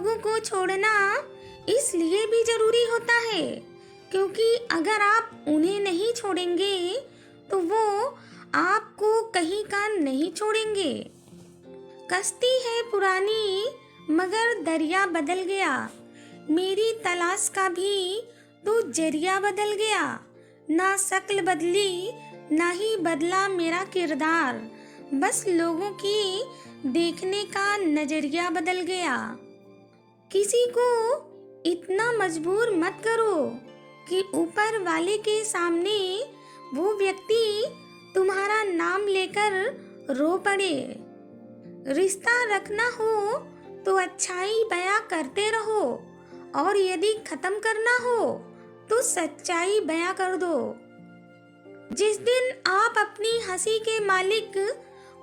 लोगों को छोड़ना इसलिए भी जरूरी होता है क्योंकि अगर आप उन्हें नहीं छोड़ेंगे तो वो आपको कहीं का नहीं छोड़ेंगे। कश्ती है पुरानी मगर दरिया बदल गया, मेरी तलाश का भी तो जरिया बदल गया। ना शक्ल बदली ना ही बदला मेरा किरदार, बस लोगों की देखने का नजरिया बदल गया। किसी को इतना मजबूर मत करो कि ऊपर वाले के सामने वो व्यक्ति तुम्हारा नाम लेकर रो पड़े। रिश्ता रखना हो तो अच्छाई बयां करते रहो और यदि खत्म करना हो तो सच्चाई बयां कर दो। जिस दिन आप अपनी हंसी के मालिक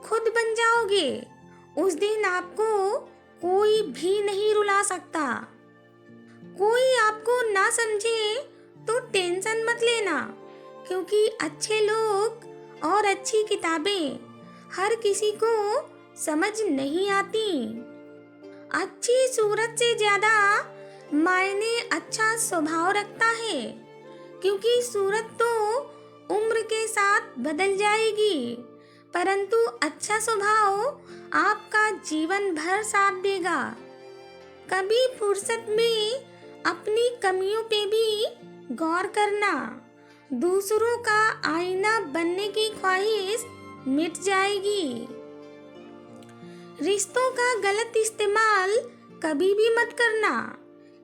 खुद बन जाओगे उस दिन आपको कोई भी नहीं रुला सकता। कोई आपको ना समझे तो टेंशन मत लेना क्योंकि अच्छे लोग और अच्छी किताबें हर किसी को समझ नहीं आती। अच्छी सूरत से ज्यादा मायने अच्छा स्वभाव रखता है क्योंकि सूरत तो उम्र के साथ बदल जाएगी परंतु अच्छा स्वभाव आपका जीवन भर साथ देगा। कभी फुर्सत में अपनी कमियों पे भी गौर करना, दूसरों का आईना बनने की ख्वाहिश मिट जाएगी। रिश्तों का गलत इस्तेमाल कभी भी मत करना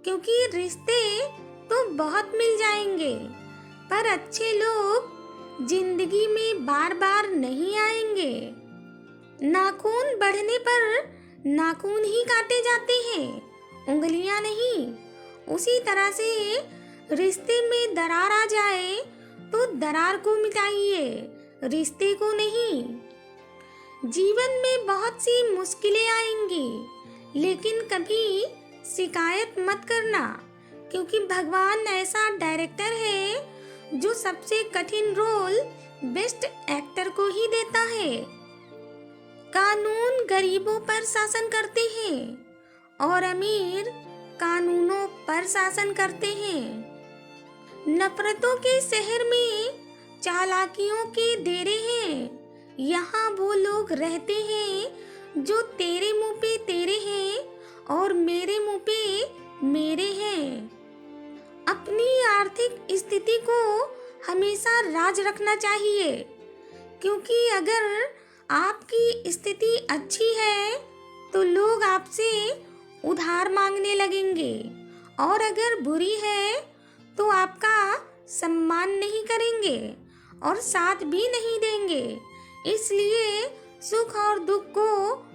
क्योंकि रिश्ते तो बहुत मिल जाएंगे पर अच्छे लोग जिंदगी में बार बार नहीं आएंगे। नाखून बढ़ने पर नाखून ही काटे जाते हैं, उंगलियां नहीं। उसी तरह से रिश्ते में दरार आ जाए तो दरार को मिटाइए, रिश्ते को नहीं। जीवन में बहुत सी मुश्किलें आएंगी लेकिन कभी शिकायत मत करना क्योंकि भगवान ऐसा डायरेक्टर है जो सबसे कठिन रोल बेस्ट एक्टर को ही देता है। कानून गरीबों पर शासन करते हैं और अमीर कानूनों पर शासन करते हैं। नफरतों के शहर में चालाकियों के डेरे हैं, यहाँ वो लोग रहते हैं जो तेरे मुंह पे तेरे हैं और मेरे मुंह पे मेरे हैं। अपनी आर्थिक स्थिति को हमेशा राज रखना चाहिए क्योंकि अगर आपकी स्थिति अच्छी है तो लोग आपसे उधार मांगने लगेंगे और अगर बुरी है तो आपका सम्मान नहीं करेंगे और साथ भी नहीं देंगे। इसलिए सुख और दुख को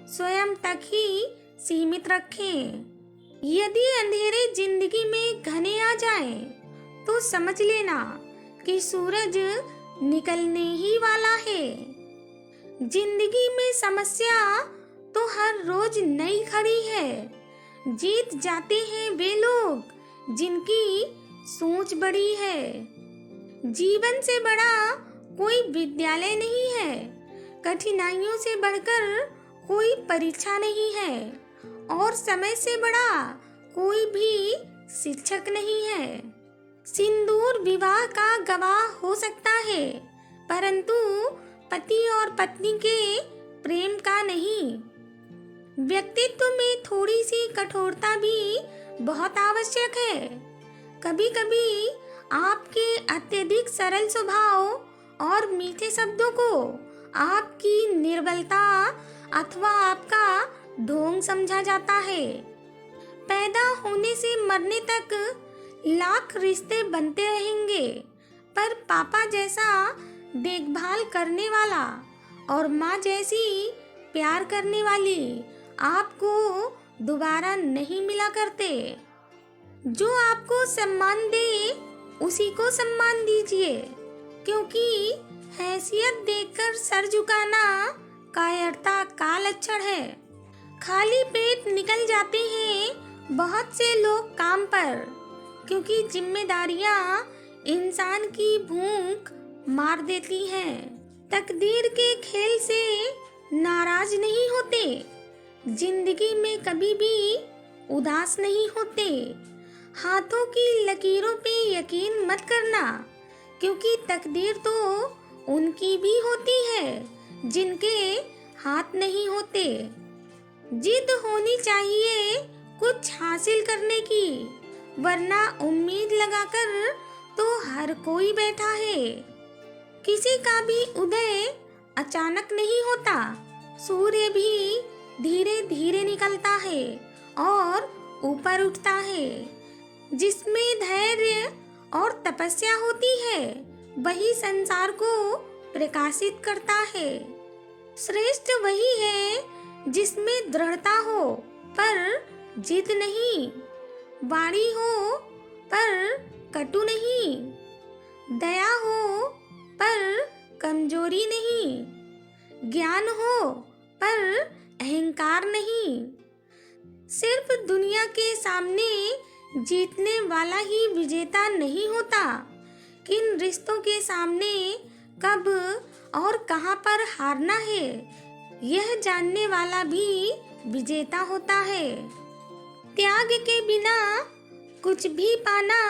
स्वयं तक ही सीमित रखें। यदि अंधेरे जिंदगी में घने आ जाएं, तो समझ लेना कि सूरज निकलने ही वाला है। जिंदगी में समस्या तो हर रोज नई खड़ी है। जीत जाते हैं वे लोग जिनकी सोच बड़ी है। जीवन से बड़ा कोई विद्यालय नहीं है, कठिनाइयों से बढ़कर कोई परीक्षा नहीं है और समय से बड़ा कोई भी शिक्षक नहीं है। सिंदूर विवाह का गवाह हो सकता है परंतु पति और पत्नी के प्रेम का नहीं। व्यक्तित्व में थोड़ी सी कठोरता भी बहुत आवश्यक है। कभी कभी आपके अत्यधिक सरल स्वभाव और मीठे शब्दों को आपकी निर्बलता अथवा आपका ढोंग समझा जाता है। पैदा होने से मरने तक लाख रिश्ते बनते रहेंगे पर पापा जैसा देखभाल करने वाला और माँ जैसी प्यार करने वाली आपको दोबारा नहीं मिला करते। जो आपको सम्मान दे उसी को सम्मान दीजिए क्योंकि हैसियत देखकर सर झुकाना कायरता का लक्षण है। खाली पेट निकल जाते हैं बहुत से लोग काम पर क्योंकि जिम्मेदारियां इंसान की भूख मार देती हैं। तकदीर के खेल से नाराज नहीं होते। जिंदगी में कभी भी उदास नहीं होते। हाथों की लकीरों पे यकीन मत करना, क्योंकि तकदीर तो उनकी भी होती है जिनके हाथ नहीं होते। जिद होनी चाहिए कुछ हासिल करने की, वरना उम्मीद लगाकर तो हर कोई बैठा है। किसी का भी उदय अचानक नहीं होता। सूर्य भी धीरे धीरे निकलता है और ऊपर उठता है। जिसमें धैर्य और तपस्या होती है, वही संसार को प्रकाशित करता है। श्रेष्ठ वही है जिसमें दृढ़ता हो पर जिद नहीं, वाणी हो पर कटु नहीं, दया हो पर कमजोरी नहीं, ज्ञान हो पर अहंकार नहीं। सिर्फ दुनिया के सामने जीतने वाला ही विजेता नहीं होता, किन रिश्तों के सामने कब और कहां पर हारना है, यह जानने वाला भी विजेता होता है। त्याग के बिना कुछ भी पाना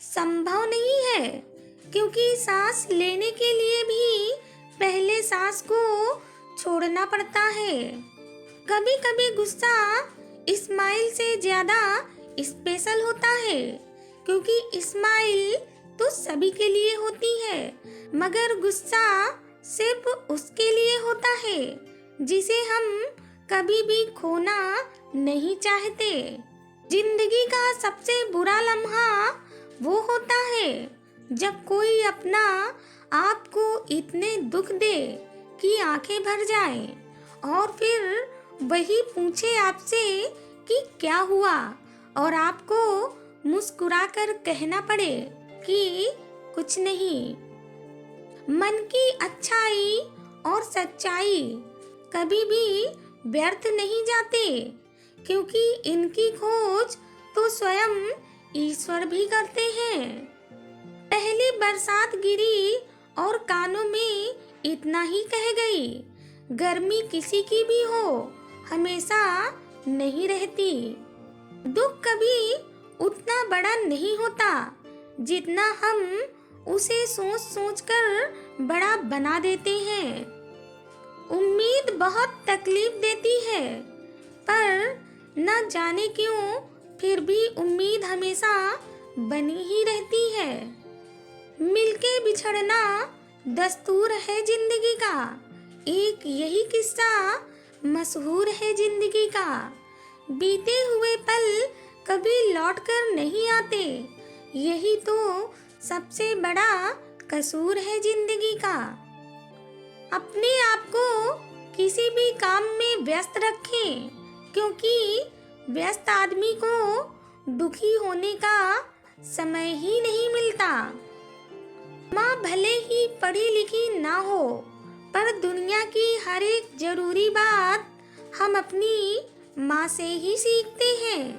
संभव नहीं है, क्योंकि सांस लेने के लिए भी पहले सांस को छोड़ना पड़ता है। कभी कभी गुस्सा इस्माइल से ज्यादा स्पेशल होता है, क्योंकि इस्माइल तो सभी के लिए होती है, मगर गुस्सा सिर्फ उसके लिए होता है जिसे हम कभी भी खोना नहीं चाहते। जिंदगी का सबसे बुरा लम्हा वो होता है जब कोई अपना आप को इतने दुख दे कि आंखें भर जाए, और फिर वही पूछे आपसे कि क्या हुआ, और आपको मुस्कुराकर कहना पड़े कि कुछ नहीं। मन की अच्छाई और सच्चाई कभी भी व्यर्थ नहीं जाते, क्योंकि इनकी खोज तो स्वयं ईश्वर भी करते हैं। पहली बरसात गिरी और कानों में इतना ही कह गई, गर्मी किसी की भी हो हमेशा नहीं रहती। दुख कभी उतना बड़ा नहीं होता जितना हम उसे सोच सोच कर बड़ा बना देते हैं। उम्मीद बहुत तकलीफ देती है, पर न जाने क्यों फिर भी उम्मीद हमेशा बनी ही रहती है। मिलके बिछड़ना दस्तूर है जिंदगी का, एक यही किस्सा मशहूर है जिंदगी का। बीते हुए पल कभी लौट कर नहीं आते, यही तो सबसे बड़ा कसूर है जिंदगी का। अपने आप को किसी भी काम में व्यस्त रखें, क्योंकि व्यस्त आदमी को दुखी होने का समय ही नहीं मिलता। माँ भले ही पढ़ी लिखी ना हो, पर दुनिया की हर एक जरूरी बात हम अपनी माँ से ही सीखते हैं।